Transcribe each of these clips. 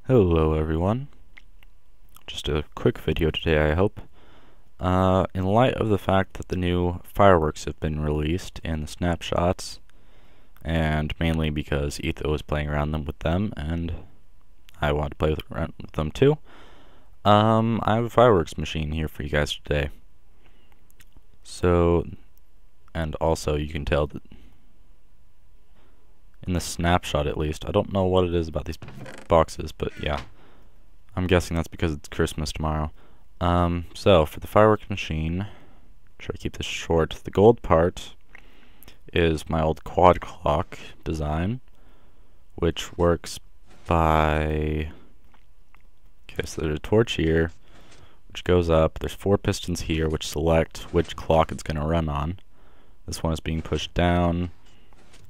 Hello everyone. Just a quick video today, I hope. In light of the fact that the new fireworks have been released in the snapshots, and mainly because Etho was playing around with them, and I wanted to play around with them too, I have a fireworks machine here for you guys today. So, and also you can tell that in the snapshot at least, I don't know what it is about these boxes, but yeah. I'm guessing that's because it's Christmas tomorrow. So for the fireworks machine, try to keep this short. The gold part is my old quad clock design, which works by... Okay, so there's a torch here, which goes up. There's 4 pistons here, which select which clock it's going to run on. This one is being pushed down.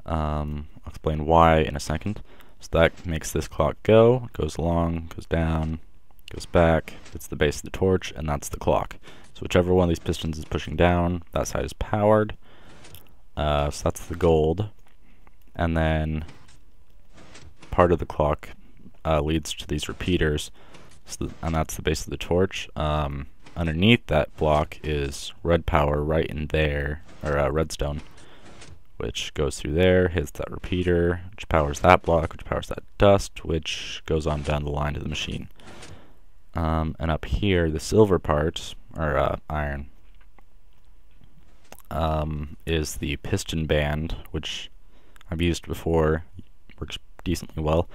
I'll explain why in a second. So that makes this clock go, goes along, goes down, goes back, hits the base of the torch, and that's the clock. So whichever one of these pistons is pushing down, that side is powered. So that's the gold. And then part of the clock leads to these repeaters, and that's the base of the torch. Underneath that block is red power right in there, or redstone, which goes through there, hits that repeater, which powers that block, which powers that dust, which goes on down the line to the machine. And up here, the silver part, or iron, is the piston band, which I've used before, works decently well,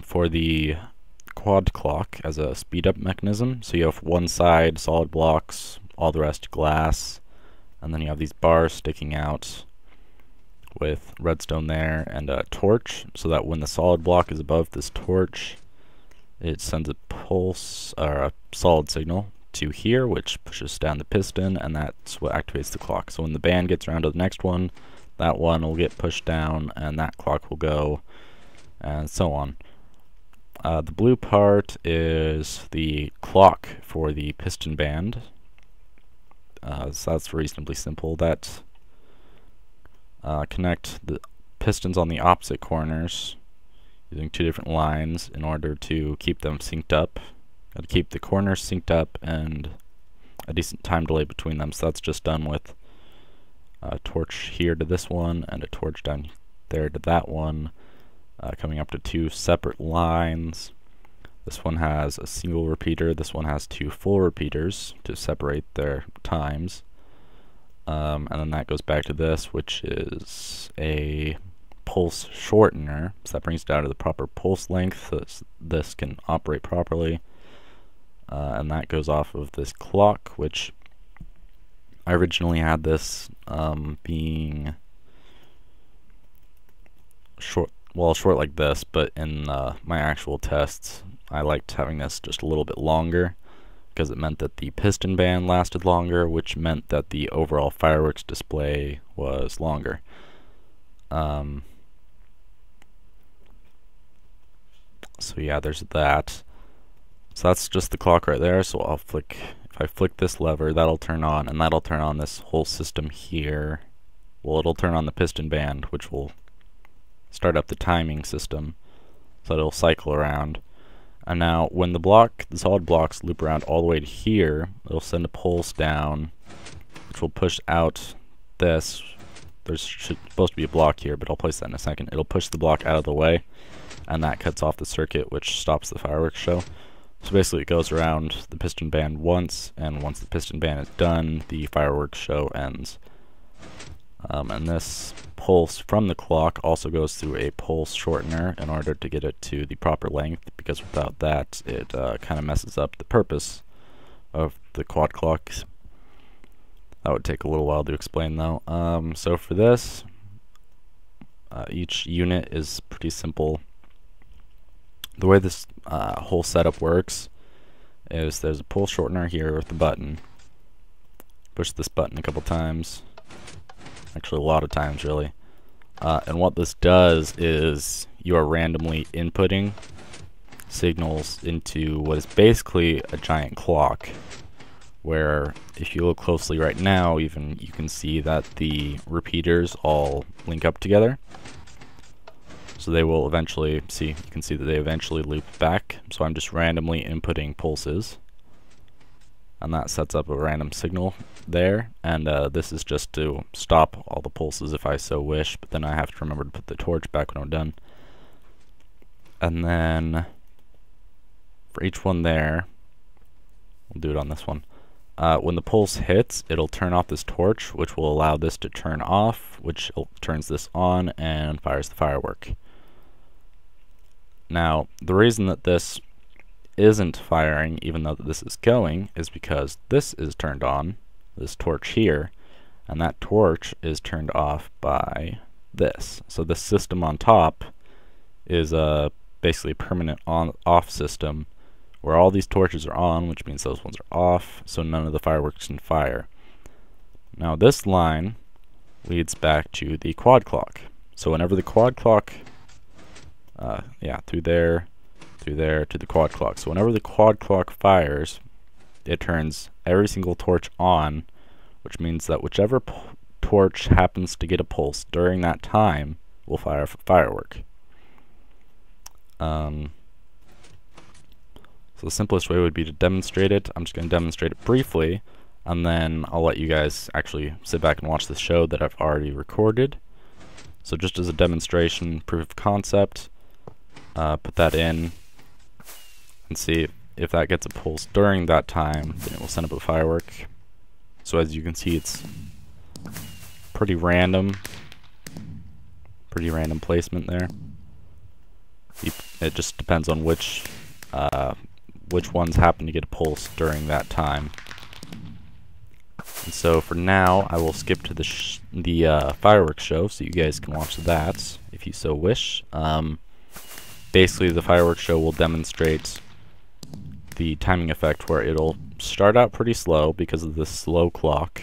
for the quad clock as a speed up mechanism. So you have one side solid blocks, all the rest glass, and then you have these bars sticking out with redstone there and a torch, so that when the solid block is above this torch, it sends a pulse or a solid signal to here, which pushes down the piston, and that's what activates the clock. So when the band gets around to the next one, that one will get pushed down and that clock will go, and so on. The blue part is the clock for the piston band. So that's reasonably simple. That connect the pistons on the opposite corners using 2 different lines in order to keep them synced up. Got to keep the corners synced up and a decent time delay between them, so that's just done with a torch here to this one and a torch down there to that one, coming up to 2 separate lines. This one has a single repeater, this one has 2 full repeaters to separate their times. And then that goes back to this, which is a pulse shortener. So that brings it down to the proper pulse length so this can operate properly. And that goes off of this clock, which I originally had this being short like this, but in my actual tests, I liked having this just a little bit longer, because it meant that the piston band lasted longer, which meant that the overall fireworks display was longer. So yeah, there's that. So that's just the clock right there. So if I flick this lever, that'll turn on, and that'll turn on this whole system here. Well, it'll turn on the piston band, which will start up the timing system, so it'll cycle around. And now, when the solid blocks loop around all the way to here, it'll send a pulse down, which will push out this. There's supposed to be a block here, but I'll place that in a second. It'll push the block out of the way, and that cuts off the circuit, which stops the fireworks show. So basically, it goes around the piston band once, and once the piston band is done, the fireworks show ends. And this pulse from the clock also goes through a pulse shortener in order to get it to the proper length, because without that it kind of messes up the purpose of the quad clocks. That would take a little while to explain though. So for this, each unit is pretty simple. The way this whole setup works is there's a pulse shortener here with the button. Push this button a couple times. Actually, a lot of times, really. And what this does is you are randomly inputting signals into what is basically a giant clock, where if you look closely right now, even you can see that the repeaters all link up together. So they will eventually, you can see that they eventually loop back. So I'm just randomly inputting pulses. And that sets up a random signal there. And this is just to stop all the pulses if I so wish. But then I have to remember to put the torch back when I'm done. And then for each one there, we'll do it on this one. When the pulse hits, it'll turn off this torch, which will allow this to turn off, which turns this on and fires the firework. Now, the reason that this isn't firing, even though this is going, is because this is turned on, this torch here, and that torch is turned off by this. So the system on top is basically a permanent on-off system where all these torches are on, which means those ones are off, so none of the fireworks can fire. Now this line leads back to the quad clock. So whenever the quad clock, through there to the quad clock. So whenever the quad clock fires, it turns every single torch on, which means that whichever torch happens to get a pulse during that time will fire a firework. So the simplest way would be to demonstrate it. I'm just going to demonstrate it briefly, and then I'll let you guys actually sit back and watch the show that I've already recorded. So just as a demonstration, proof of concept, put that in and see if that gets a pulse during that time, then it will send up a firework. So as you can see, it's pretty random placement there. It just depends on which ones happen to get a pulse during that time. And so for now, I will skip to the fireworks show, so you guys can watch that if you so wish. Basically, the fireworks show will demonstrate the timing effect, where it'll start out pretty slow because of the slow clock.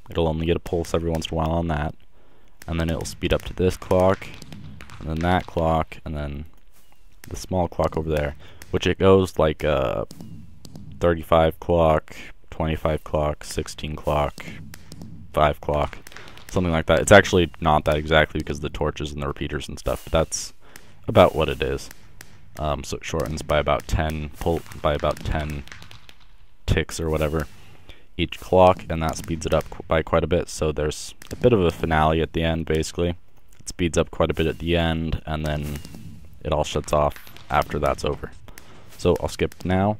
It'll only get a pulse every once in a while on that, and then it'll speed up to this clock, and then that clock, and then the small clock over there, which it goes like 35 clock, 25 clock, 16 clock, 5 clock, something like that. It's actually not that exactly because of the torches and the repeaters and stuff, but that's about what it is. So it shortens by about 10 ticks or whatever each clock, and that speeds it up by quite a bit. So there's a bit of a finale at the end, basically. It speeds up quite a bit at the end, and then it all shuts off after that's over. So I'll skip now.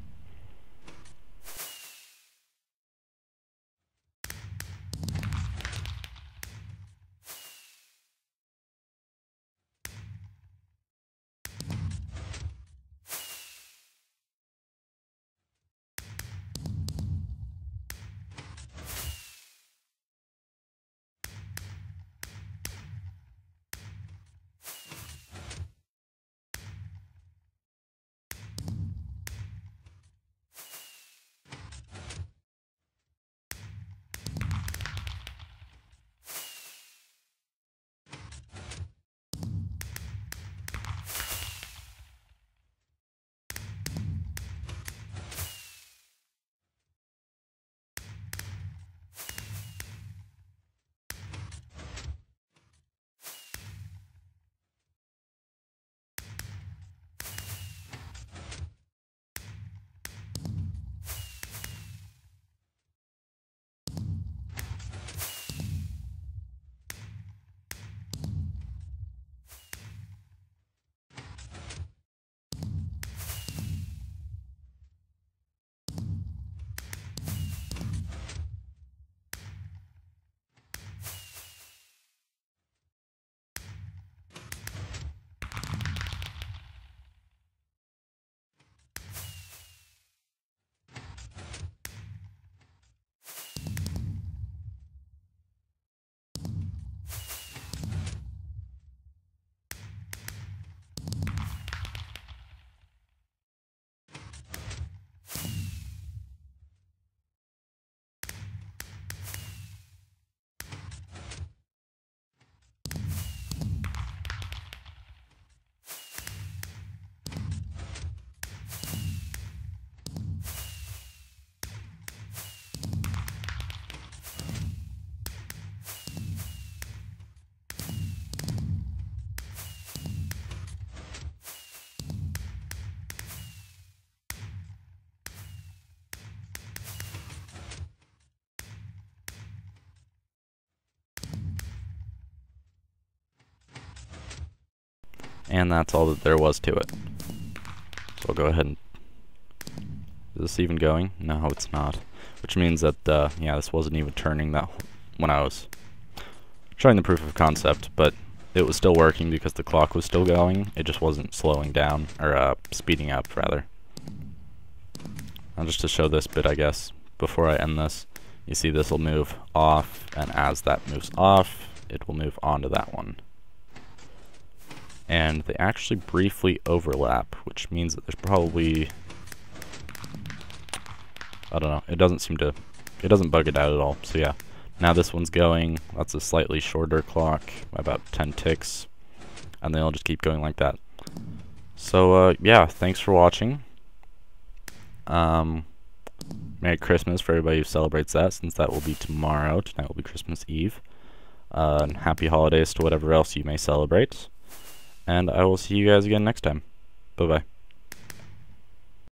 And that's all that there was to it. So I'll go ahead and... Is this even going? No, it's not. Which means that, yeah, this wasn't even turning that when I was showing the proof of concept, but it was still working because the clock was still going. It just wasn't slowing down, or speeding up, rather. Now just to show this bit, I guess, before I end this, you see this will move off, and as that moves off, it will move onto that one. And they actually briefly overlap, which means that there's probably... I don't know, it doesn't bug it out at all, so yeah. Now this one's going, that's a slightly shorter clock, about 10 ticks, and they'll just keep going like that. So, yeah, thanks for watching. Merry Christmas for everybody who celebrates that, since that will be tomorrow. Tonight will be Christmas Eve. And happy holidays to whatever else you may celebrate. And I will see you guys again next time. Bye-bye.